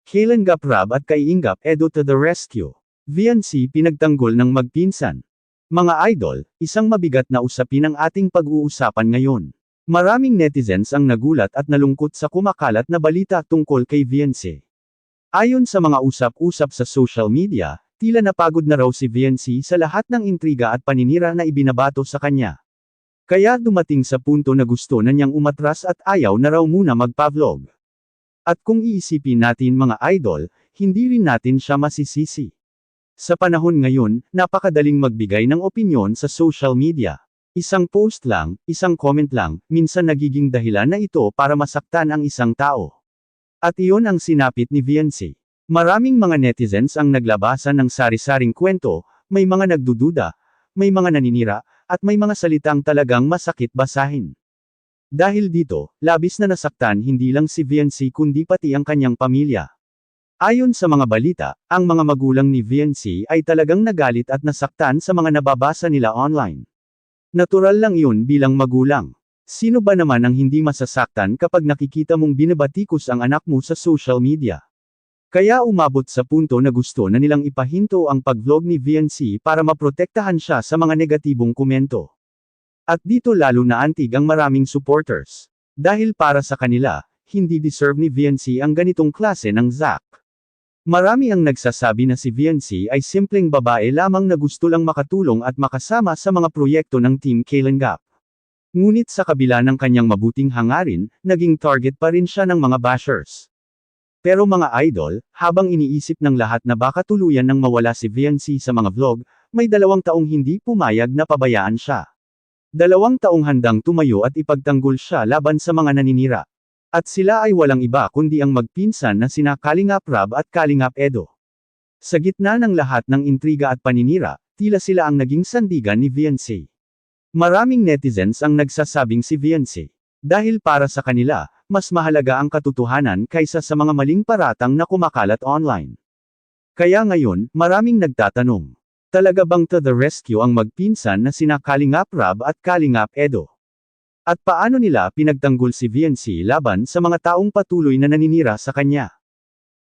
Kalingap Rab at Kaingap Edo to the rescue. VNC pinagtanggol ng magpinsan. Mga idol, isang mabigat na usapin ang ating pag-uusapan ngayon. Maraming netizens ang nagulat at nalungkot sa kumakalat na balita tungkol kay VNC. Ayon sa mga usap-usap sa social media, tila napagod na raw si VNC sa lahat ng intriga at paninira na ibinabato sa kanya. Kaya dumating sa punto na gusto na niyang umatras at ayaw na raw muna magpa-vlog. At kung iisipin natin mga idol, hindi rin natin siya masisisi. Sa panahon ngayon, napakadaling magbigay ng opinyon sa social media. Isang post lang, isang comment lang, minsan nagiging dahilan na ito para masaktan ang isang tao. At iyon ang sinapit ni VNC. Maraming mga netizens ang naglabasan ng sari-saring kwento, may mga nagdududa, may mga naninira, at may mga salitang talagang masakit basahin. Dahil dito, labis na nasaktan hindi lang si VNC kundi pati ang kanyang pamilya. Ayon sa mga balita, ang mga magulang ni VNC ay talagang nagalit at nasaktan sa mga nababasa nila online. Natural lang iyon bilang magulang. Sino ba naman ang hindi masasaktan kapag nakikita mong binabatikos ang anak mo sa social media? Kaya umabot sa punto na gusto na nilang ipahinto ang pag-vlog ni VNC para maprotektahan siya sa mga negatibong komento. At dito lalo na antig ang maraming supporters. Dahil para sa kanila, hindi deserve ni VNC ang ganitong klase ng Zack. Marami ang nagsasabi na si VNC ay simpleng babae lamang na gusto lang makatulong at makasama sa mga proyekto ng Team Kalingap. Ngunit sa kabila ng kanyang mabuting hangarin, naging target pa rin siya ng mga bashers. Pero mga idol, habang iniisip ng lahat na baka tuluyan nang mawala si VNC sa mga vlog, may 2 taong hindi pumayag na pabayaan siya. 2 taong handang tumayo at ipagtanggol siya laban sa mga naninira. At sila ay walang iba kundi ang magpinsan na sina Kalingap Rab at Kalingap Edo. Sa gitna ng lahat ng intriga at paninira, tila sila ang naging sandigan ni VNC. Maraming netizens ang nagsasabing si VNC. Dahil para sa kanila, mas mahalaga ang katotohanan kaysa sa mga maling paratang na kumakalat online. Kaya ngayon, maraming nagtatanong. Talaga bang to the rescue ang magpinsan na sina Kalingap Rab at Kalingap Edo? At paano nila pinagtanggol si VNC laban sa mga taong patuloy na naninira sa kanya?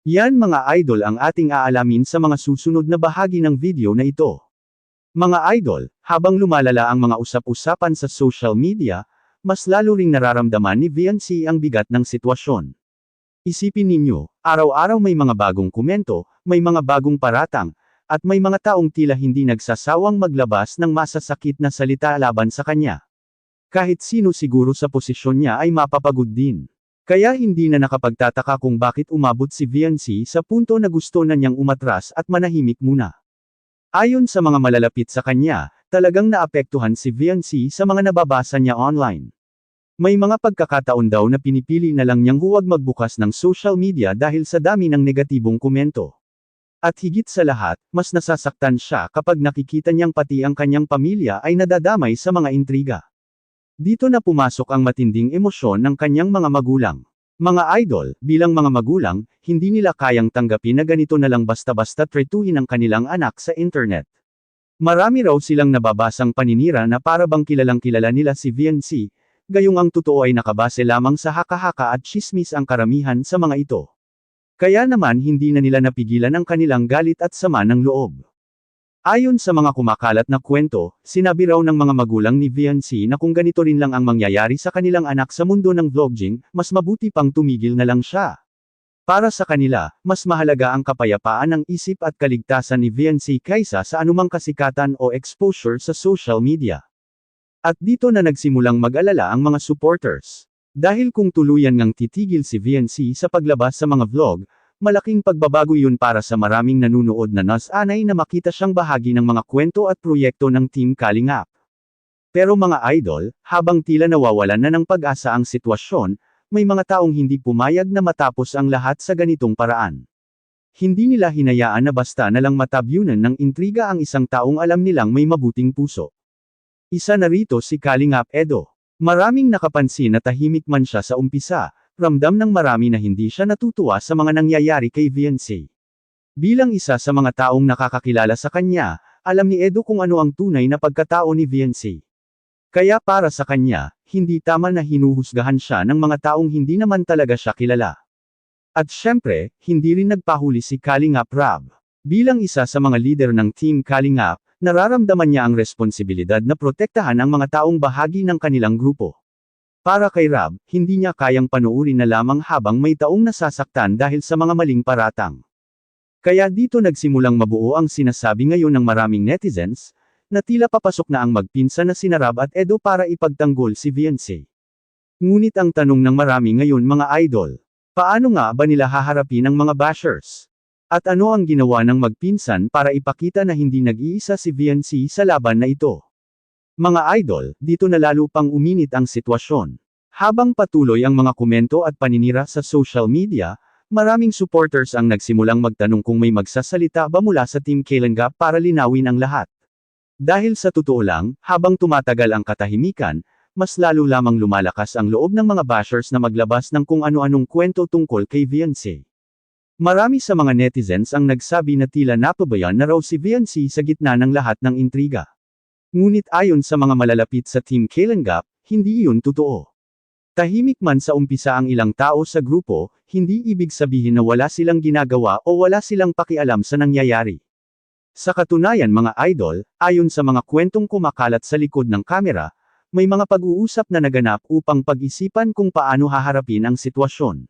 Yan mga idol ang ating aalamin sa mga susunod na bahagi ng video na ito. Mga idol, habang lumalala ang mga usap-usapan sa social media, mas lalo ring nararamdaman ni VNC ang bigat ng sitwasyon. Isipin ninyo, araw-araw may mga bagong komento, may mga bagong paratang, at may mga taong tila hindi nagsasawang maglabas ng masasakit na salita laban sa kanya. Kahit sino siguro sa posisyon niya ay mapapagod din. Kaya hindi na nakapagtataka kung bakit umabot si VNC sa punto na gusto na niyang umatras at manahimik muna. Ayon sa mga malalapit sa kanya, talagang naapektuhan si VNC sa mga nababasa niya online. May mga pagkakataon daw na pinipili na lang niyang huwag magbukas ng social media dahil sa dami ng negatibong komento. At higit sa lahat, mas nasasaktan siya kapag nakikita niyang pati ang kanyang pamilya ay nadadamay sa mga intriga. Dito na pumasok ang matinding emosyon ng kanyang mga magulang. Mga idol, bilang mga magulang, hindi nila kayang tanggapin na ganito na lang basta-basta tretuhin ang kanilang anak sa internet. Marami raw silang nababasang paninira na para bang kilalang kilala nila si VNC, gayong ang totoo ay nakabase lamang sa haka-haka at tsismis ang karamihan sa mga ito. Kaya naman hindi na nila napigilan ang kanilang galit at sama ng loob. Ayon sa mga kumakalat na kwento, sinabi raw ng mga magulang ni VNC na kung ganito rin lang ang mangyayari sa kanilang anak sa mundo ng vlogging, mas mabuti pang tumigil na lang siya. Para sa kanila, mas mahalaga ang kapayapaan ng isip at kaligtasan ni VNC kaysa sa anumang kasikatan o exposure sa social media. At dito na nagsimulang mag-alala ang mga supporters. Dahil kung tuluyan ngang titigil si VNC sa paglabas sa mga vlog, malaking pagbabago yun para sa maraming nanunood na nasanay na makita siyang bahagi ng mga kwento at proyekto ng Team Kalingap. Pero mga idol, habang tila nawawalan na ng pag-asa ang sitwasyon, may mga taong hindi pumayag na matapos ang lahat sa ganitong paraan. Hindi nila hinayaan na basta na lang matabyunan ng intriga ang isang taong alam nilang may mabuting puso. Isa na rito si Kalingap Edo. Maraming nakapansin na tahimik man siya sa umpisa, ramdam ng marami na hindi siya natutuwa sa mga nangyayari kay VNC. Bilang isa sa mga taong nakakakilala sa kanya, alam ni Edo kung ano ang tunay na pagkatao ni VNC. Kaya para sa kanya, hindi tama na hinuhusgahan siya ng mga taong hindi naman talaga siya kilala. At syempre, hindi rin nagpahuli si Kalingap Rab. Bilang isa sa mga leader ng Team Kalingap, nararamdaman niya ang responsibilidad na protektahan ang mga taong bahagi ng kanilang grupo. Para kay Rab, hindi niya kayang panuurin na lamang habang may taong nasasaktan dahil sa mga maling paratang. Kaya dito nagsimulang mabuo ang sinasabi ngayon ng maraming netizens, na tila papasok na ang magpinsan na sina Rab at Edo para ipagtanggol si VNC. Ngunit ang tanong ng marami ngayon mga idol, paano nga ba nila haharapin ang mga bashers? At ano ang ginawa ng magpinsan para ipakita na hindi nag-iisa si VNC sa laban na ito? Mga idol, dito na lalo pang uminit ang sitwasyon. Habang patuloy ang mga komento at paninira sa social media, maraming supporters ang nagsimulang magtanong kung may magsasalita ba mula sa Team Kalingap para linawin ang lahat. Dahil sa totoo lang, habang tumatagal ang katahimikan, mas lalo lamang lumalakas ang loob ng mga bashers na maglabas ng kung ano-anong kwento tungkol kay VNC. Marami sa mga netizens ang nagsabi na tila napabayan na raw si VNC sa gitna ng lahat ng intriga. Ngunit ayon sa mga malalapit sa Team Kalingap, hindi iyon totoo. Tahimik man sa umpisa ang ilang tao sa grupo, hindi ibig sabihin na wala silang ginagawa o wala silang pakialam sa nangyayari. Sa katunayan mga idol, ayon sa mga kwentong kumakalat sa likod ng kamera, may mga pag-uusap na naganap upang pag-isipan kung paano haharapin ang sitwasyon.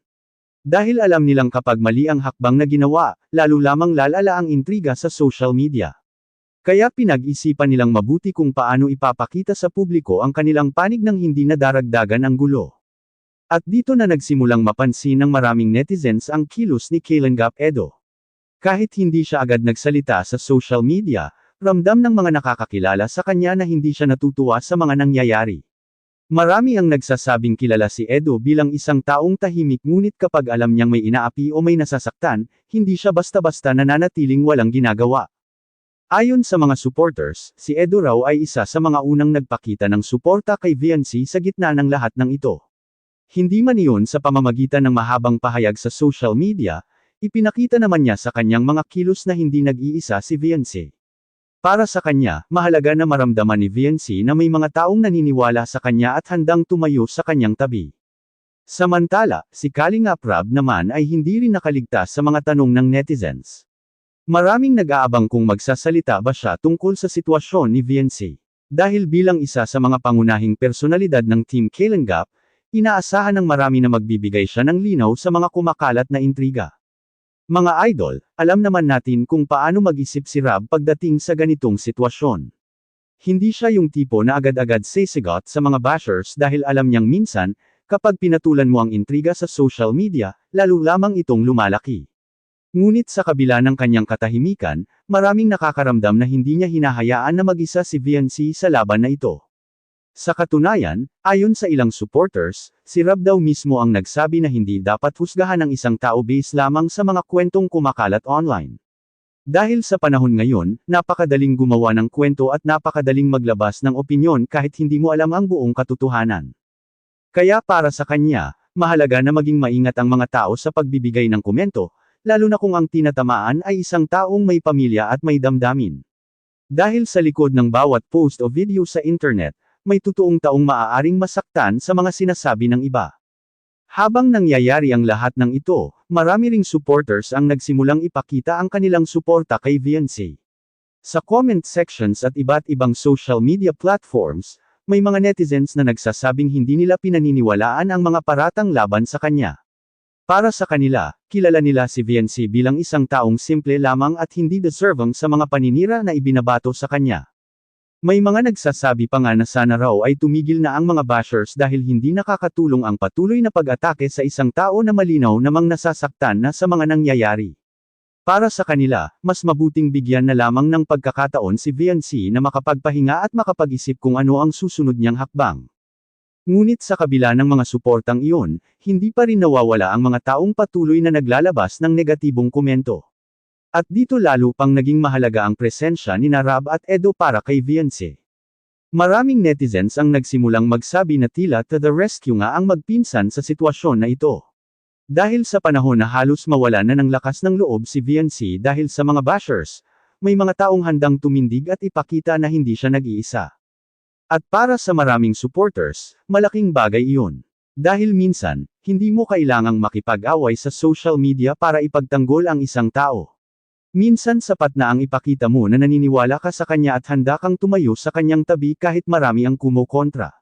Dahil alam nilang kapag mali ang hakbang na ginawa, lalo lamang lalala ang intriga sa social media. Kaya pinag-isipan nilang mabuti kung paano ipapakita sa publiko ang kanilang panig nang hindi nadaragdagan ang gulo. At dito na nagsimulang mapansin ng maraming netizens ang kilos ni Kalingap Edo. Kahit hindi siya agad nagsalita sa social media, ramdam ng mga nakakakilala sa kanya na hindi siya natutuwa sa mga nangyayari. Marami ang nagsasabing kilala si Edo bilang isang taong tahimik ngunit kapag alam niyang may inaapi o may nasasaktan, hindi siya basta-basta nananatiling walang ginagawa. Ayon sa mga supporters, si Edo raw ay isa sa mga unang nagpakita ng suporta kay VNC sa gitna ng lahat ng ito. Hindi man iyon sa pamamagitan ng mahabang pahayag sa social media, ipinakita naman niya sa kanyang mga kilos na hindi nag-iisa si VNC. Para sa kanya, mahalaga na maramdaman ni VNC na may mga taong naniniwala sa kanya at handang tumayo sa kanyang tabi. Samantala, si Kalingap Rab naman ay hindi rin nakaligtas sa mga tanong ng netizens. Maraming nag-aabang kung magsasalita ba siya tungkol sa sitwasyon ni VNC. Dahil bilang isa sa mga pangunahing personalidad ng Team Kalingap, inaasahan ng marami na magbibigay siya ng linaw sa mga kumakalat na intriga. Mga idol, alam naman natin kung paano mag-isip si Rab pagdating sa ganitong sitwasyon. Hindi siya yung tipo na agad-agad sisigot sa mga bashers dahil alam niyang minsan, kapag pinatulan mo ang intriga sa social media, lalo lamang itong lumalaki. Ngunit sa kabila ng kanyang katahimikan, maraming nakakaramdam na hindi niya hinahayaan na mag-isa si VNC sa laban na ito. Sa katunayan, ayon sa ilang supporters, si Rab daw mismo ang nagsabi na hindi dapat husgahan ang isang tao base lamang sa mga kwentong kumakalat online. Dahil sa panahon ngayon, napakadaling gumawa ng kwento at napakadaling maglabas ng opinyon kahit hindi mo alam ang buong katotohanan. Kaya para sa kanya, mahalaga na maging maingat ang mga tao sa pagbibigay ng komento, lalo na kung ang tinatamaan ay isang taong may pamilya at may damdamin. Dahil sa likod ng bawat post o video sa internet, may totoong taong maaaring masaktan sa mga sinasabi ng iba. Habang nangyayari ang lahat ng ito, marami ring supporters ang nagsimulang ipakita ang kanilang suporta kay VNC. Sa comment sections at iba't ibang social media platforms, may mga netizens na nagsasabing hindi nila pinaniniwalaan ang mga paratang laban sa kanya. Para sa kanila, kilala nila si VNC bilang isang taong simple lamang at hindi deserving sa mga paninira na ibinabato sa kanya. May mga nagsasabi pa nga na sana raw ay tumigil na ang mga bashers dahil hindi nakakatulong ang patuloy na pag-atake sa isang tao na malinaw namang nasasaktan na sa mga nangyayari. Para sa kanila, mas mabuting bigyan na lamang ng pagkakataon si VNC na makapagpahinga at makapag-isip kung ano ang susunod niyang hakbang. Ngunit sa kabila ng mga suportang iyon, hindi pa rin nawawala ang mga taong patuloy na naglalabas ng negatibong komento. At dito lalo pang naging mahalaga ang presensya ni Rab at Edo para kay VNC. Maraming netizens ang nagsimulang magsabi na tila to the rescue nga ang magpinsan sa sitwasyon na ito. Dahil sa panahon na halos mawala na ng lakas ng loob si VNC dahil sa mga bashers, may mga taong handang tumindig at ipakita na hindi siya nag-iisa. At para sa maraming supporters, malaking bagay iyon. Dahil minsan, hindi mo kailangang makipag-away sa social media para ipagtanggol ang isang tao. Minsan sapat na ang ipakita mo na naniniwala ka sa kanya at handa kang tumayo sa kanyang tabi kahit marami ang kumokontra.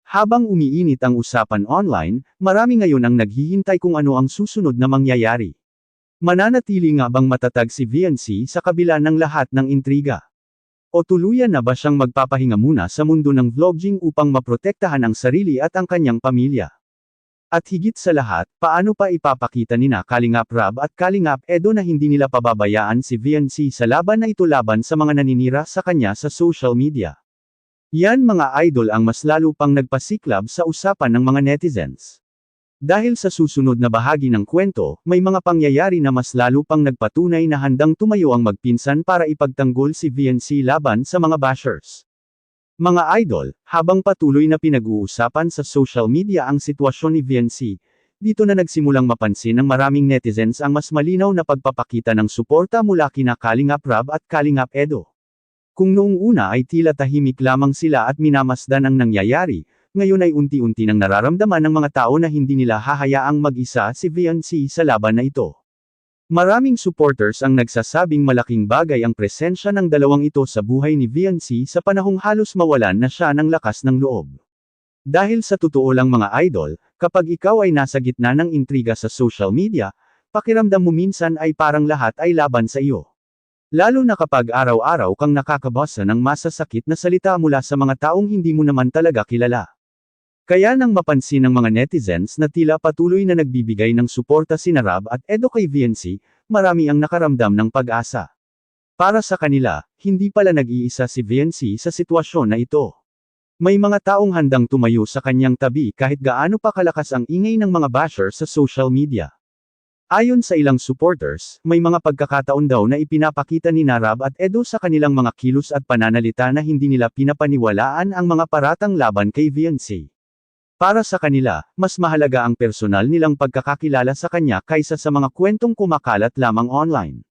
Habang umiinit ang usapan online, marami ngayon ang naghihintay kung ano ang susunod na mangyayari. Mananatili nga bang matatag si VNC sa kabila ng lahat ng intriga? O tuluyan na ba siyang magpapahinga muna sa mundo ng vlogging upang maprotektahan ang sarili at ang kanyang pamilya? At higit sa lahat, paano pa ipapakita nina Kalingap Rab at Kalingap Edo na hindi nila pababayaan si VNC sa laban na ito laban sa mga naninira sa kanya sa social media? Yan mga idol ang mas lalo pang nagpasiklab sa usapan ng mga netizens. Dahil sa susunod na bahagi ng kwento, may mga pangyayari na mas lalo pang nagpatunay na handang tumayo ang magpinsan para ipagtanggol si VNC laban sa mga bashers. Mga idol, habang patuloy na pinag-uusapan sa social media ang sitwasyon ni VNC, dito na nagsimulang mapansin ng maraming netizens ang mas malinaw na pagpapakita ng suporta mula kina Kalingap Rab at Kalingap Edo. Kung noong una ay tila tahimik lamang sila at minamasdan ang nangyayari, ngayon ay unti-unti nang nararamdaman ng mga tao na hindi nila hahayaang mag-isa si VNC sa laban na ito. Maraming supporters ang nagsasabing malaking bagay ang presensya ng dalawang ito sa buhay ni VNC sa panahong halos mawalan na siya ng lakas ng loob. Dahil sa totoo lang mga idol, kapag ikaw ay nasa gitna ng intriga sa social media, pakiramdam mo minsan ay parang lahat ay laban sa iyo. Lalo na kapag araw-araw kang nakakabasa ng masasakit na salita mula sa mga taong hindi mo naman talaga kilala. Kaya nang mapansin ng mga netizens na tila patuloy na nagbibigay ng suporta sina Rab at Edo kay VNC, marami ang nakaramdam ng pag-asa. Para sa kanila, hindi pala nag-iisa si VNC sa sitwasyon na ito. May mga taong handang tumayo sa kanyang tabi kahit gaano pa kalakas ang ingay ng mga basher sa social media. Ayon sa ilang supporters, may mga pagkakataon daw na ipinapakita ni Rab at Edo sa kanilang mga kilos at pananalita na hindi nila pinapaniwalaan ang mga paratang laban kay VNC. Para sa kanila, mas mahalaga ang personal nilang pagkakakilala sa kanya kaysa sa mga kwentong kumakalat lamang online.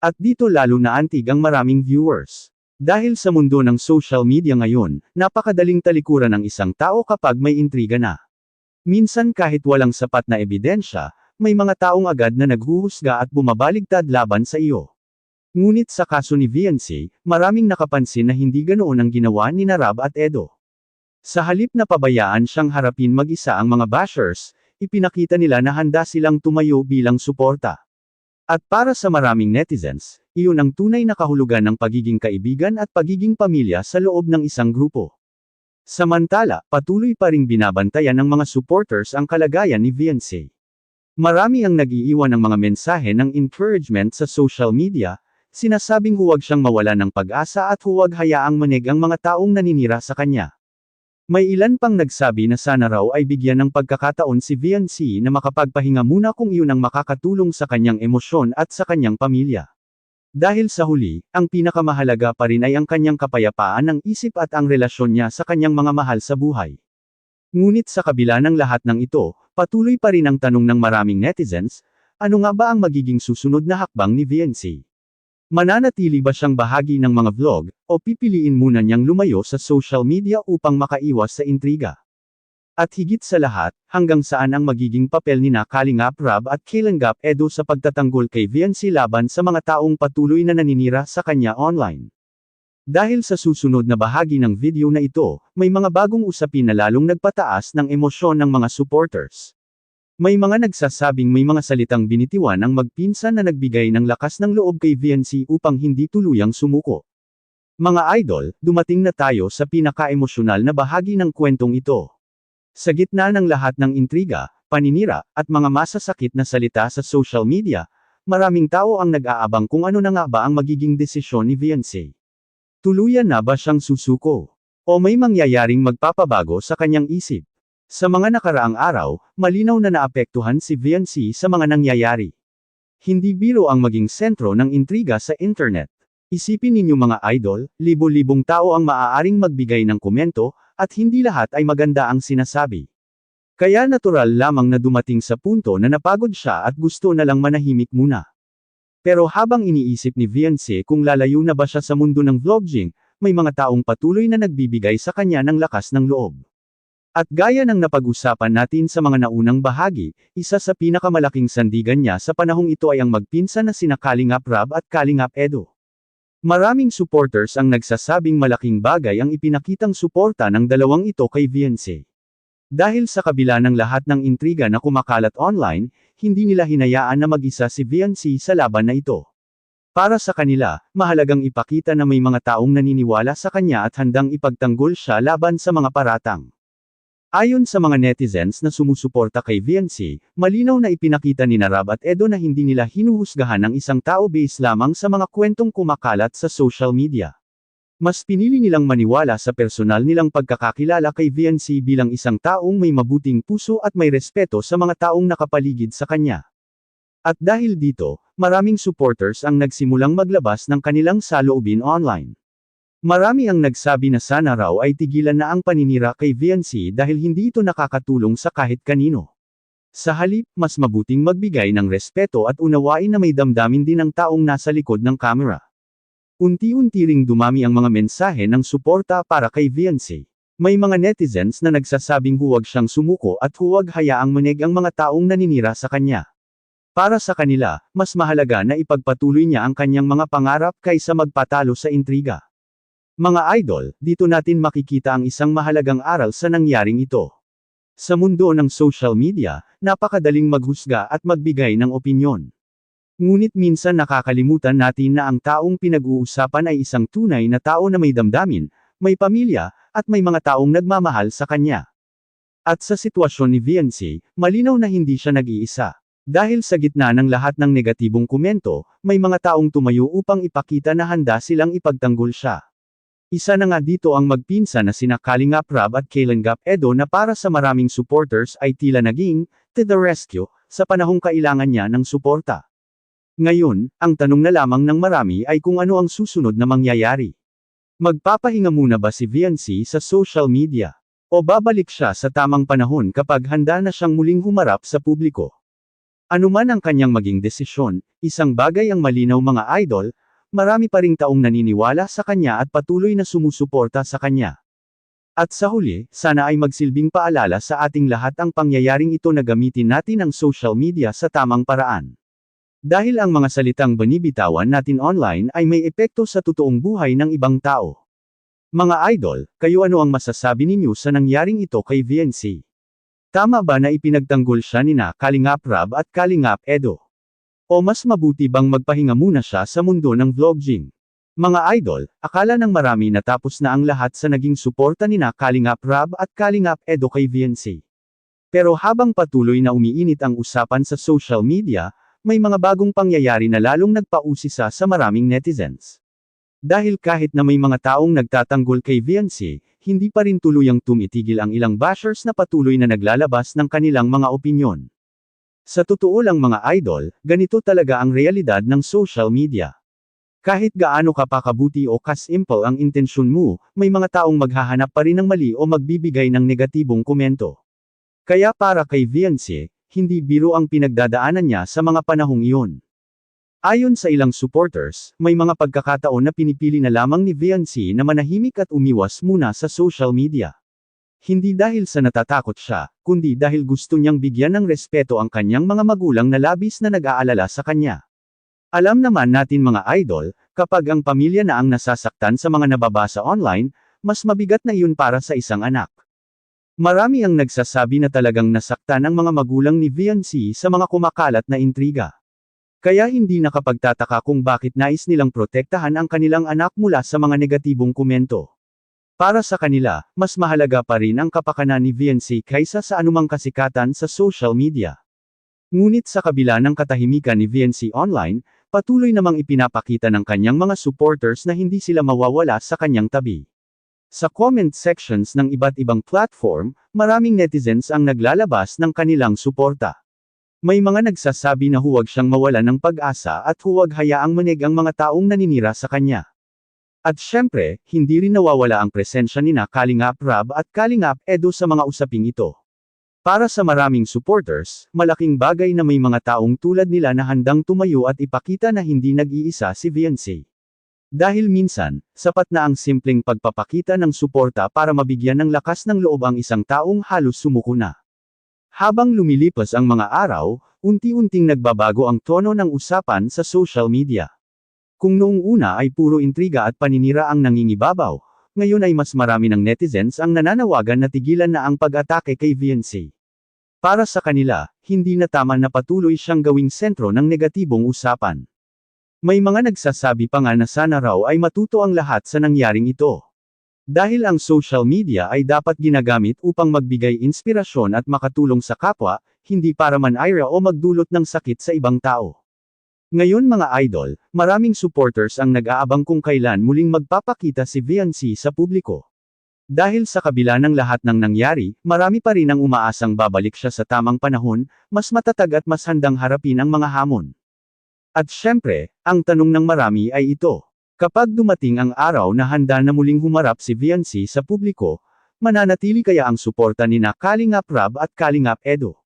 At dito lalo na antig ang maraming viewers. Dahil sa mundo ng social media ngayon, napakadaling talikuran ng isang tao kapag may intriga na. Minsan kahit walang sapat na ebidensya, may mga taong agad na naghuhusga at bumabaligtad laban sa iyo. Ngunit sa kaso ni VNC, maraming nakapansin na hindi ganoon ang ginawa ni Rab at Edo. Sa halip na pabayaan siyang harapin mag-isa ang mga bashers, ipinakita nila na handa silang tumayo bilang suporta. At para sa maraming netizens, iyon ang tunay na kahulugan ng pagiging kaibigan at pagiging pamilya sa loob ng isang grupo. Samantala, patuloy pa ring binabantayan ng mga supporters ang kalagayan ni VNC. Marami ang nag-iiwan ng mga mensahe ng encouragement sa social media, sinasabing huwag siyang mawala ng pag-asa at huwag hayaang manig ang mga taong naninira sa kanya. May ilan pang nagsabi na sana raw ay bigyan ng pagkakataon si VNC na makapagpahinga muna kung iyon ang makakatulong sa kanyang emosyon at sa kanyang pamilya. Dahil sa huli, ang pinakamahalaga pa rin ay ang kanyang kapayapaan ng isip at ang relasyon niya sa kanyang mga mahal sa buhay. Ngunit sa kabila ng lahat ng ito, patuloy pa rin ang tanong ng maraming netizens, ano nga ba ang magiging susunod na hakbang ni VNC? Mananatili ba siyang bahagi ng mga vlog, o pipiliin muna niyang lumayo sa social media upang makaiwas sa intriga? At higit sa lahat, hanggang saan ang magiging papel ni Kalingap Rab at Kalingap Edo sa pagtatanggol kay VNC laban sa mga taong patuloy na naninira sa kanya online? Dahil sa susunod na bahagi ng video na ito, may mga bagong usapin na lalong nagpataas ng emosyon ng mga supporters. May mga nagsasabing may mga salitang binitiwan ang magpinsan na nagbigay ng lakas ng loob kay VNC upang hindi tuluyang sumuko. Mga idol, dumating na tayo sa pinaka-emosyonal na bahagi ng kwentong ito. Sa gitna ng lahat ng intriga, paninira, at mga masasakit na salita sa social media, maraming tao ang nag-aabang kung ano na nga ba ang magiging desisyon ni VNC. Tuluyan na ba siyang susuko? O may mangyayaring magpapabago sa kanyang isip? Sa mga nakaraang araw, malinaw na naapektuhan si VNC sa mga nangyayari. Hindi biro ang maging sentro ng intriga sa internet. Isipin ninyo mga idol, libo-libong tao ang maaaring magbigay ng komento, at hindi lahat ay maganda ang sinasabi. Kaya natural lamang na dumating sa punto na napagod siya at gusto na lang manahimik muna. Pero habang iniisip ni VNC kung lalayo na ba siya sa mundo ng vlogging, may mga taong patuloy na nagbibigay sa kanya ng lakas ng loob. At gaya ng napag-usapan natin sa mga naunang bahagi, isa sa pinakamalaking sandigan niya sa panahong ito ay ang magpinsan na sina Kalingap Rab at Kalingap Edo. Maraming supporters ang nagsasabing malaking bagay ang ipinakitang suporta ng dalawang ito kay VNC. Dahil sa kabila ng lahat ng intriga na kumakalat online, hindi nila hinayaan na mag-isa si VNC sa laban na ito. Para sa kanila, mahalagang ipakita na may mga taong naniniwala sa kanya at handang ipagtanggol siya laban sa mga paratang. Ayon sa mga netizens na sumusuporta kay VNC, malinaw na ipinakita ni Rab at Edo na hindi nila hinuhusgahan ng isang tao base lamang sa mga kwentong kumakalat sa social media. Mas pinili nilang maniwala sa personal nilang pagkakakilala kay VNC bilang isang taong may mabuting puso at may respeto sa mga taong nakapaligid sa kanya. At dahil dito, maraming supporters ang nagsimulang maglabas ng kanilang saloobin online. Marami ang nagsabi na sana raw ay tigilan na ang paninira kay VNC dahil hindi ito nakakatulong sa kahit kanino. Sa halip, mas mabuting magbigay ng respeto at unawain na may damdamin din ang taong nasa likod ng kamera. Unti-unti ring dumami ang mga mensahe ng suporta para kay VNC. May mga netizens na nagsasabing huwag siyang sumuko at huwag hayaang manig ang mga taong naninira sa kanya. Para sa kanila, mas mahalaga na ipagpatuloy niya ang kanyang mga pangarap kaysa magpatalo sa intriga. Mga idol, dito natin makikita ang isang mahalagang aral sa nangyaring ito. Sa mundo ng social media, napakadaling maghusga at magbigay ng opinyon. Ngunit minsan nakakalimutan natin na ang taong pinag-uusapan ay isang tunay na tao na may damdamin, may pamilya, at may mga taong nagmamahal sa kanya. At sa sitwasyon ni VNC, malinaw na hindi siya nag-iisa. Dahil sa gitna ng lahat ng negatibong komento, may mga taong tumayo upang ipakita na handa silang ipagtanggol siya. Isa na nga dito ang magpinsan na sina Kalingap Rab at Kalingap Edo na para sa maraming supporters ay tila naging, to the rescue, sa panahong kailangan niya ng suporta. Ngayon, ang tanong na lamang ng marami ay kung ano ang susunod na mangyayari. Magpapahinga muna ba si VNC sa social media? O babalik siya sa tamang panahon kapag handa na siyang muling humarap sa publiko? Ano man ang kanyang maging desisyon, isang bagay ang malinaw mga idol, marami pa ring taong naniniwala sa kanya at patuloy na sumusuporta sa kanya. At sa huli, sana ay magsilbing paalala sa ating lahat ang pangyayaring ito na gamitin natin ang social media sa tamang paraan. Dahil ang mga salitang binibitawan natin online ay may epekto sa totoong buhay ng ibang tao. Mga idol, kayo ano ang masasabi ninyo sa nangyaring ito kay VNC? Tama ba na ipinagtanggol siya nina Kalingap Rab at Kalingap Edo? O mas mabuti bang magpahinga muna siya sa mundo ng vlogging? Mga idol, akala ng marami na tapos na ang lahat sa naging suporta nina Kalingap Rab at Kalingap Edo kay VNC. Pero habang patuloy na umiinit ang usapan sa social media, may mga bagong pangyayari na lalong nagpausisa sa maraming netizens. Dahil kahit na may mga taong nagtatanggol kay VNC, hindi pa rin tuluyang tumitigil ang ilang bashers na patuloy na naglalabas ng kanilang mga opinyon. Sa totoo lang mga idol, ganito talaga ang realidad ng social media. Kahit gaano ka pa kabuti o kasimple ang intensyon mo, may mga taong maghahanap pa rin ng mali o magbibigay ng negatibong komento. Kaya para kay VNC, hindi biro ang pinagdadaanan niya sa mga panahong iyon. Ayon sa ilang supporters, may mga pagkakataon na pinipili na lamang ni VNC na manahimik at umiwas muna sa social media. Hindi dahil sa natatakot siya, kundi dahil gusto niyang bigyan ng respeto ang kanyang mga magulang na labis na nag-aalala sa kanya. Alam naman natin mga idol, kapag ang pamilya na ang nasasaktan sa mga nababasa online, mas mabigat na iyon para sa isang anak. Marami ang nagsasabi na talagang nasaktan ang mga magulang ni VNC sa mga kumakalat na intriga. Kaya hindi nakapagtataka kung bakit nais nilang protektahan ang kanilang anak mula sa mga negatibong komento. Para sa kanila, mas mahalaga pa rin ang kapakanan ni VNC kaysa sa anumang kasikatan sa social media. Ngunit sa kabila ng katahimikan ni VNC online, patuloy namang ipinapakita ng kanyang mga supporters na hindi sila mawawala sa kanyang tabi. Sa comment sections ng iba't ibang platform, maraming netizens ang naglalabas ng kanilang suporta. May mga nagsasabi na huwag siyang mawalan ng pag-asa at huwag hayaang manig ang mga taong naninira sa kanya. At syempre, hindi rin nawawala ang presensya nina Kalingap Rab at Kalingap Edo sa mga usaping ito. Para sa maraming supporters, malaking bagay na may mga taong tulad nila na handang tumayo at ipakita na hindi nag-iisa si VNC. Dahil minsan, sapat na ang simpleng pagpapakita ng suporta para mabigyan ng lakas ng loob ang isang taong halos sumuko na. Habang lumilipas ang mga araw, unti-unting nagbabago ang tono ng usapan sa social media. Kung noong una ay puro intriga at paninira ang nangingibabaw, ngayon ay mas marami ng netizens ang nananawagan na tigilan na ang pag-atake kay VNC. Para sa kanila, hindi na tama na patuloy siyang gawing sentro ng negatibong usapan. May mga nagsasabi pa nga na sana raw ay matuto ang lahat sa nangyaring ito. Dahil ang social media ay dapat ginagamit upang magbigay inspirasyon at makatulong sa kapwa, hindi para man-ira o magdulot ng sakit sa ibang tao. Ngayon mga idol, maraming supporters ang nag-aabang kung kailan muling magpapakita si VNC sa publiko. Dahil sa kabila ng lahat ng nangyari, marami pa rin ang umaasang babalik siya sa tamang panahon, mas matatag at mas handang harapin ang mga hamon. At syempre, ang tanong ng marami ay ito. Kapag dumating ang araw na handa na muling humarap si VNC sa publiko, mananatili kaya ang suporta nina Kalingap Rab at Kalingap Edo?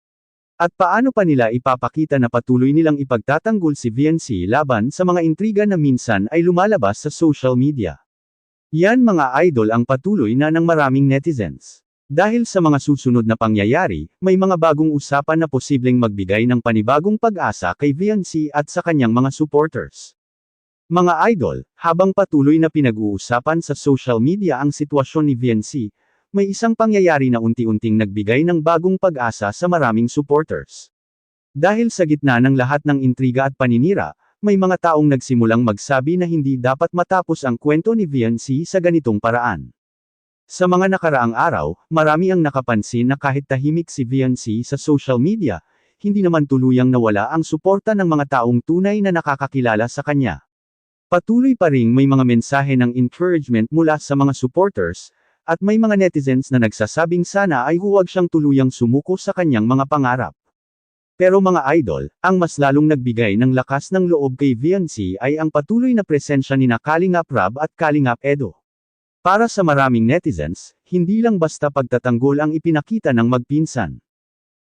At paano pa nila ipapakita na patuloy nilang ipagtatanggol si VNC laban sa mga intriga na minsan ay lumalabas sa social media? Yan mga idol ang patuloy na ng maraming netizens. Dahil sa mga susunod na pangyayari, may mga bagong usapan na posibleng magbigay ng panibagong pag-asa kay VNC at sa kanyang mga supporters. Mga idol, habang patuloy na pinag-uusapan sa social media ang sitwasyon ni VNC, may isang pangyayari na unti-unting nagbigay ng bagong pag-asa sa maraming supporters. Dahil sa gitna ng lahat ng intriga at paninira, may mga taong nagsimulang magsabi na hindi dapat matapos ang kwento ni VNC sa ganitong paraan. Sa mga nakaraang araw, marami ang nakapansin na kahit tahimik si VNC sa social media, hindi naman tuluyang nawala ang suporta ng mga taong tunay na nakakakilala sa kanya. Patuloy pa ring may mga mensahe ng encouragement mula sa mga supporters, at may mga netizens na nagsasabing sana ay huwag siyang tuluyang sumuko sa kanyang mga pangarap. Pero mga idol, ang mas lalong nagbigay ng lakas ng loob kay VNC ay ang patuloy na presensya nina Kalingap Rab at Kalingap Edo. Para sa maraming netizens, hindi lang basta pagtatanggol ang ipinakita ng magpinsan.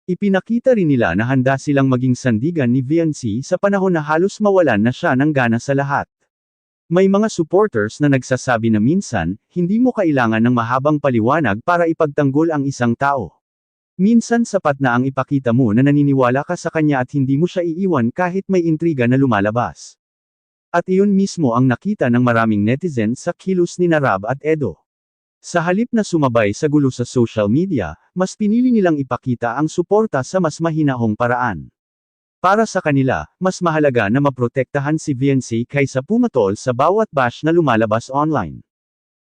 Ipinakita rin nila na handa silang maging sandigan ni VNC sa panahon na halos mawalan na siya ng gana sa lahat. May mga supporters na nagsasabi na minsan, hindi mo kailangan ng mahabang paliwanag para ipagtanggol ang isang tao. Minsan sapat na ang ipakita mo na naniniwala ka sa kanya at hindi mo siya iiwan kahit may intriga na lumalabas. At iyon mismo ang nakita ng maraming netizens sa kilos ni Rab at Edo. Sa halip na sumabay sa gulo sa social media, mas pinili nilang ipakita ang suporta sa mas mahinahong paraan. Para sa kanila, mas mahalaga na maprotektahan si VNC kaysa pumatol sa bawat bash na lumalabas online.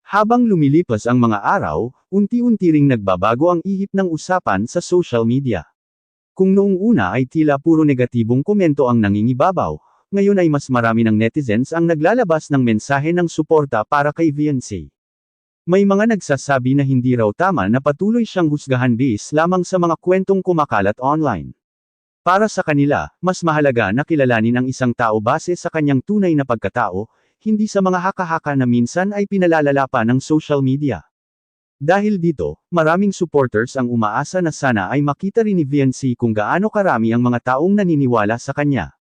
Habang lumilipas ang mga araw, unti-unti ring nagbabago ang ihip ng usapan sa social media. Kung noong una ay tila puro negatibong komento ang nangingibabaw, ngayon ay mas marami ng netizens ang naglalabas ng mensahe ng suporta para kay VNC. May mga nagsasabi na hindi raw tama na patuloy siyang husgahan base lamang sa mga kwentong kumakalat online. Para sa kanila, mas mahalaga na kilalanin ang isang tao base sa kanyang tunay na pagkatao, hindi sa mga haka-haka na minsan ay pinalalala pa ng social media. Dahil dito, maraming supporters ang umaasa na sana ay makita rin ni VNC kung gaano karami ang mga taong naniniwala sa kanya.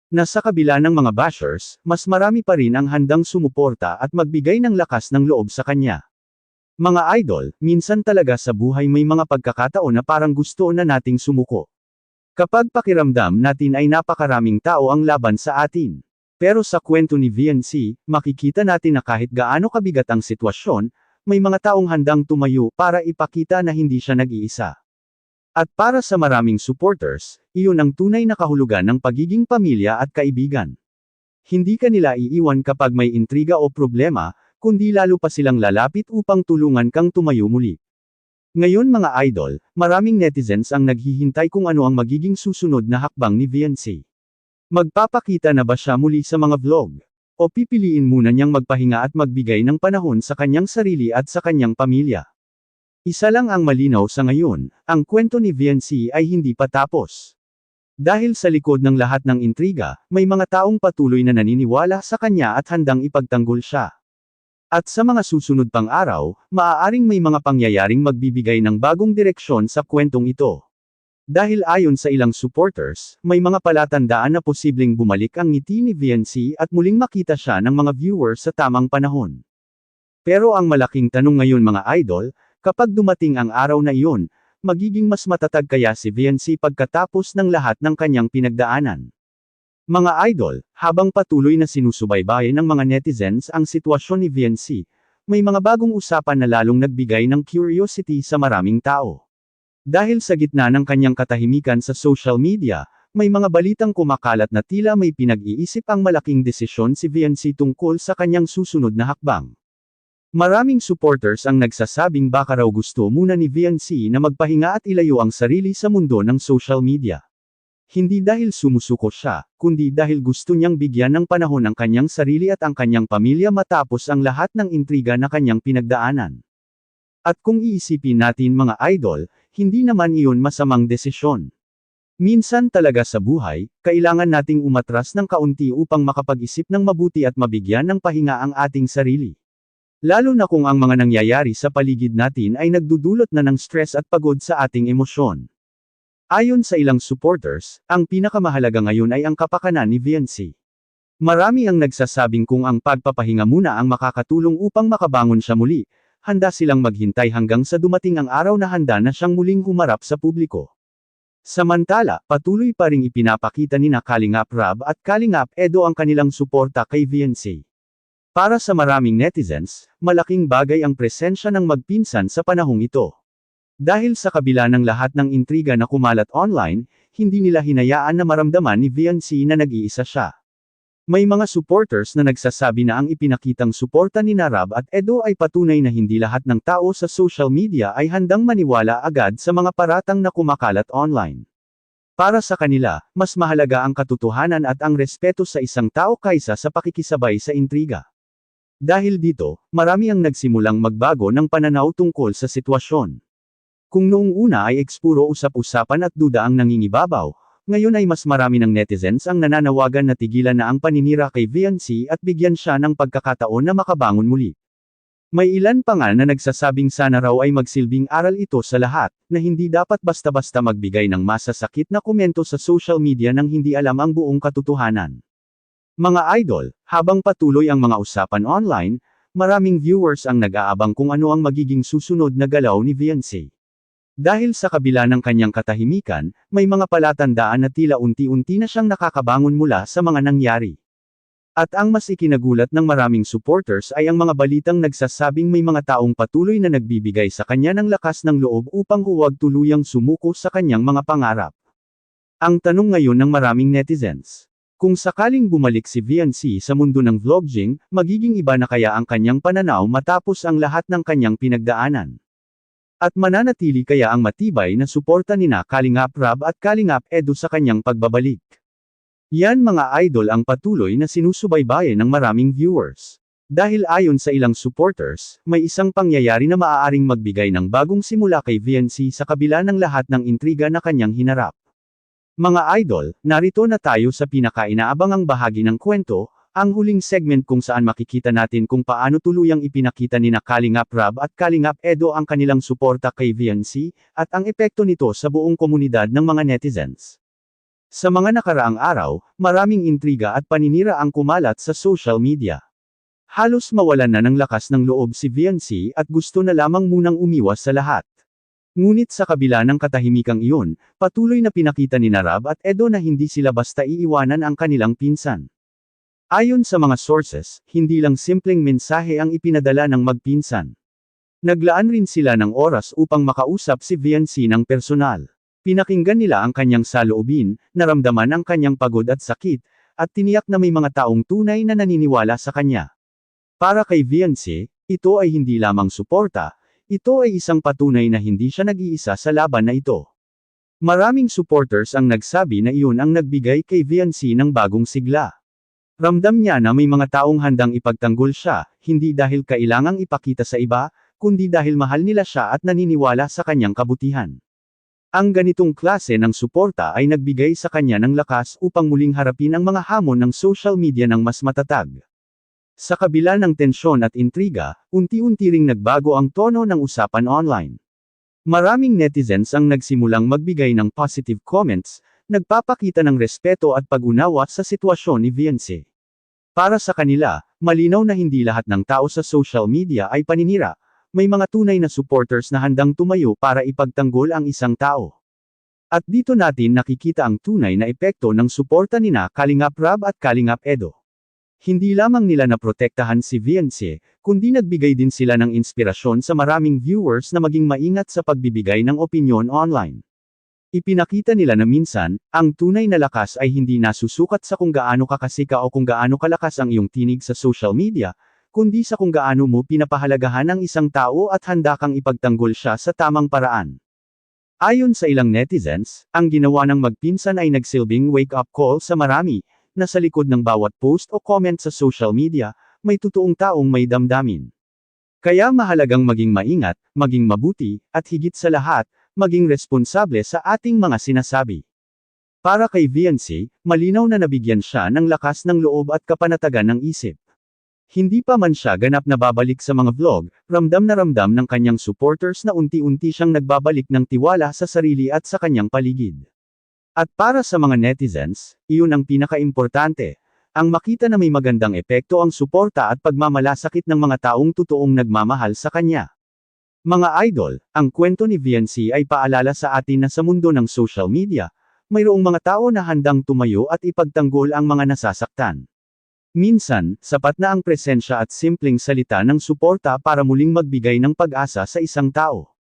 Na sa kabila ng mga bashers, mas marami pa rin ang handang sumuporta at magbigay ng lakas ng loob sa kanya. Mga idol, minsan talaga sa buhay may mga pagkakataon na parang gusto na nating sumuko. Kapag pakiramdam natin ay napakaraming tao ang laban sa atin. Pero sa kwento ni VNC, makikita natin na kahit gaano kabigat ang sitwasyon, may mga taong handang tumayo para ipakita na hindi siya nag-iisa. At para sa maraming supporters, iyon ang tunay na kahulugan ng pagiging pamilya at kaibigan. Hindi ka nila iiwan kapag may intriga o problema, kundi lalo pa silang lalapit upang tulungan kang tumayo muli. Ngayon mga idol, maraming netizens ang naghihintay kung ano ang magiging susunod na hakbang ni VNC. Magpapakita na ba siya muli sa mga vlog? O pipiliin muna niyang magpahinga at magbigay ng panahon sa kanyang sarili at sa kanyang pamilya? Isa lang ang malinaw sa ngayon, ang kwento ni VNC ay hindi pa tapos. Dahil sa likod ng lahat ng intriga, may mga taong patuloy na naniniwala sa kanya at handang ipagtanggol siya. At sa mga susunod pang araw, maaaring may mga pangyayaring magbibigay ng bagong direksyon sa kwentong ito. Dahil ayon sa ilang supporters, may mga palatandaan na posibleng bumalik ang ngiti ni VNC at muling makita siya ng mga viewers sa tamang panahon. Pero ang malaking tanong ngayon mga idol, kapag dumating ang araw na iyon, magiging mas matatag kaya si VNC pagkatapos ng lahat ng kanyang pinagdaanan? Mga idol, habang patuloy na sinusubaybayan ng mga netizens ang sitwasyon ni VNC, may mga bagong usapan na lalong nagbigay ng curiosity sa maraming tao. Dahil sa gitna ng kanyang katahimikan sa social media, may mga balitang kumakalat na tila may pinag-iisip ang malaking desisyon si VNC tungkol sa kanyang susunod na hakbang. Maraming supporters ang nagsasabing baka raw gusto muna ni VNC na magpahinga at ilayo ang sarili sa mundo ng social media. Hindi dahil sumusuko siya, kundi dahil gusto niyang bigyan ng panahon ang kanyang sarili at ang kanyang pamilya matapos ang lahat ng intriga na kanyang pinagdaanan. At kung iisipin natin mga idol, hindi naman iyon masamang desisyon. Minsan talaga sa buhay, kailangan nating umatras ng kaunti upang makapag-isip ng mabuti at mabigyan ng pahinga ang ating sarili. Lalo na kung ang mga nangyayari sa paligid natin ay nagdudulot na ng stress at pagod sa ating emosyon. Ayon sa ilang supporters, ang pinakamahalaga ngayon ay ang kapakanan ni VNC. Marami ang nagsasabing kung ang pagpapahinga muna ang makakatulong upang makabangon siya muli, handa silang maghintay hanggang sa dumating ang araw na handa na siyang muling humarap sa publiko. Samantala, patuloy pa ring ipinapakita ni Kalingap Rab at Kalingap Edo ang kanilang suporta kay VNC. Para sa maraming netizens, malaking bagay ang presensya ng magpinsan sa panahong ito. Dahil sa kabila ng lahat ng intriga na kumalat online, hindi nila hinayaan na maramdaman ni VNC na nag-iisa siya. May mga supporters na nagsasabi na ang ipinakitang suporta ni Rab at Edo ay patunay na hindi lahat ng tao sa social media ay handang maniwala agad sa mga paratang na kumakalat online. Para sa kanila, mas mahalaga ang katotohanan at ang respeto sa isang tao kaysa sa pakikisabay sa intriga. Dahil dito, marami ang nagsimulang magbago ng pananaw tungkol sa sitwasyon. Kung noong una ay ekspuro usap-usapan at duda ang nangingibabaw, ngayon ay mas marami ng netizens ang nananawagan na tigilan na ang paninira kay VNC at bigyan siya ng pagkakataon na makabangon muli. May ilan pa nga na nagsasabing sana raw ay magsilbing aral ito sa lahat, na hindi dapat basta-basta magbigay ng masasakit na komento sa social media nang hindi alam ang buong katotohanan. Mga idol, habang patuloy ang mga usapan online, maraming viewers ang nag-aabang kung ano ang magiging susunod na galaw ni VNC. Dahil sa kabila ng kanyang katahimikan, may mga palatandaan na tila unti-unti na siyang nakakabangon mula sa mga nangyari. At ang mas ikinagulat ng maraming supporters ay ang mga balitang nagsasabing may mga taong patuloy na nagbibigay sa kanya ng lakas ng loob upang huwag tuluyang sumuko sa kanyang mga pangarap. Ang tanong ngayon ng maraming netizens, kung sakaling bumalik si VNC sa mundo ng vlogging, magiging iba na kaya ang kanyang pananaw matapos ang lahat ng kanyang pinagdaanan? At mananatili kaya ang matibay na suporta nina Kalingap Rab at Kalingap Edo sa kanyang pagbabalik? Yan mga idol ang patuloy na sinusubaybayan ng maraming viewers. Dahil ayon sa ilang supporters, may isang pangyayari na maaaring magbigay ng bagong simula kay VNC sa kabila ng lahat ng intriga na kanyang hinarap. Mga idol, narito na tayo sa pinaka-inaabangang bahagi ng kwento, ang huling segment kung saan makikita natin kung paano tuluyang ipinakita ni Kalingap Rab at Kalingap Edo ang kanilang suporta kay VNC, at ang epekto nito sa buong komunidad ng mga netizens. Sa mga nakaraang araw, maraming intriga at paninira ang kumalat sa social media. Halos mawalan na ng lakas ng loob si VNC at gusto na lamang munang umiwas sa lahat. Ngunit sa kabila ng katahimikang iyon, patuloy na pinakita ni Rab at Edo na hindi sila basta iiwanan ang kanilang pinsan. Ayon sa mga sources, hindi lang simpleng mensahe ang ipinadala ng magpinsan. Naglaan rin sila ng oras upang makausap si VNC ng personal. Pinakinggan nila ang kanyang saloobin, naramdaman ang kanyang pagod at sakit, at tiniyak na may mga taong tunay na naniniwala sa kanya. Para kay VNC, ito ay hindi lamang suporta, ito ay isang patunay na hindi siya nag-iisa sa laban na ito. Maraming supporters ang nagsabi na iyon ang nagbigay kay VNC ng bagong sigla. Ramdam niya na may mga taong handang ipagtanggol siya, hindi dahil kailangang ipakita sa iba, kundi dahil mahal nila siya at naniniwala sa kanyang kabutihan. Ang ganitong klase ng suporta ay nagbigay sa kanya ng lakas upang muling harapin ang mga hamon ng social media ng mas matatag. Sa kabila ng tensyon at intriga, unti-unti ring nagbago ang tono ng usapan online. Maraming netizens ang nagsimulang magbigay ng positive comments, nagpapakita ng respeto at pag-unawa sa sitwasyon ni Viancy. Para sa kanila, malinaw na hindi lahat ng tao sa social media ay paninira, may mga tunay na supporters na handang tumayo para ipagtanggol ang isang tao. At dito natin nakikita ang tunay na epekto ng suporta nina Kalingap Rab at Kalingap Edo. Hindi lamang nila naprotektahan si Viancy, kundi nagbigay din sila ng inspirasyon sa maraming viewers na maging maingat sa pagbibigay ng opinyon online. Ipinakita nila na minsan, ang tunay na lakas ay hindi nasusukat sa kung gaano kakasika o kung gaano kalakas ang iyong tinig sa social media, kundi sa kung gaano mo pinapahalagahan ang isang tao at handa kang ipagtanggol siya sa tamang paraan. Ayon sa ilang netizens, ang ginawa ng magpinsan ay nagsilbing wake-up call sa marami, na sa likod ng bawat post o comment sa social media, may totoong taong may damdamin. Kaya mahalagang maging maingat, maging mabuti, at higit sa lahat, maging responsable sa ating mga sinasabi. Para kay Viancy, malinaw na nabigyan siya ng lakas ng loob at kapanatagan ng isip. Hindi pa man siya ganap na babalik sa mga vlog, ramdam na ramdam ng kanyang supporters na unti-unti siyang nagbabalik ng tiwala sa sarili at sa kanyang paligid. At para sa mga netizens, iyon ang pinaka-importante, ang makita na may magandang epekto ang suporta at pagmamalasakit ng mga taong totoong nagmamahal sa kanya. Mga idol, ang kwento ni Viancy ay paalala sa atin na sa mundo ng social media, mayroong mga tao na handang tumayo at ipagtanggol ang mga nasasaktan. Minsan, sapat na ang presensya at simpleng salita ng suporta para muling magbigay ng pag-asa sa isang tao.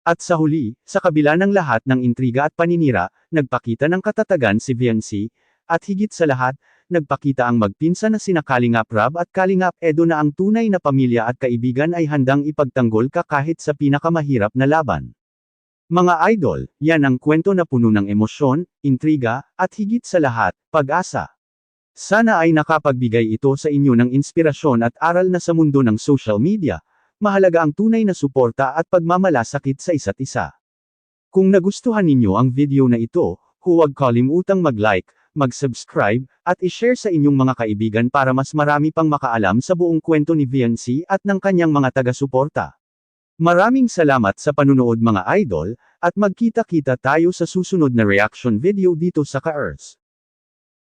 At sa huli, sa kabila ng lahat ng intriga at paninira, nagpakita ng katatagan si Viancy, at higit sa lahat, nagpakita ang magpinsan na sina Kalingap Rab at Kalingap Edo na ang tunay na pamilya at kaibigan ay handang ipagtanggol ka kahit sa pinakamahirap na laban. Mga idol, yan ang kwento na puno ng emosyon, intriga, at higit sa lahat, pag-asa. Sana ay nakapagbigay ito sa inyo ng inspirasyon at aral na sa mundo ng social media, mahalaga ang tunay na suporta at pagmamalasakit sa isa't isa. Kung nagustuhan ninyo ang video na ito, huwag kalimutang mag-like, mag-subscribe, at i-share sa inyong mga kaibigan para mas marami pang makaalam sa buong kwento ni Viancy at ng kanyang mga taga-suporta. Maraming salamat sa panunood mga idol, at magkita-kita tayo sa susunod na reaction video dito sa Ka-Earth.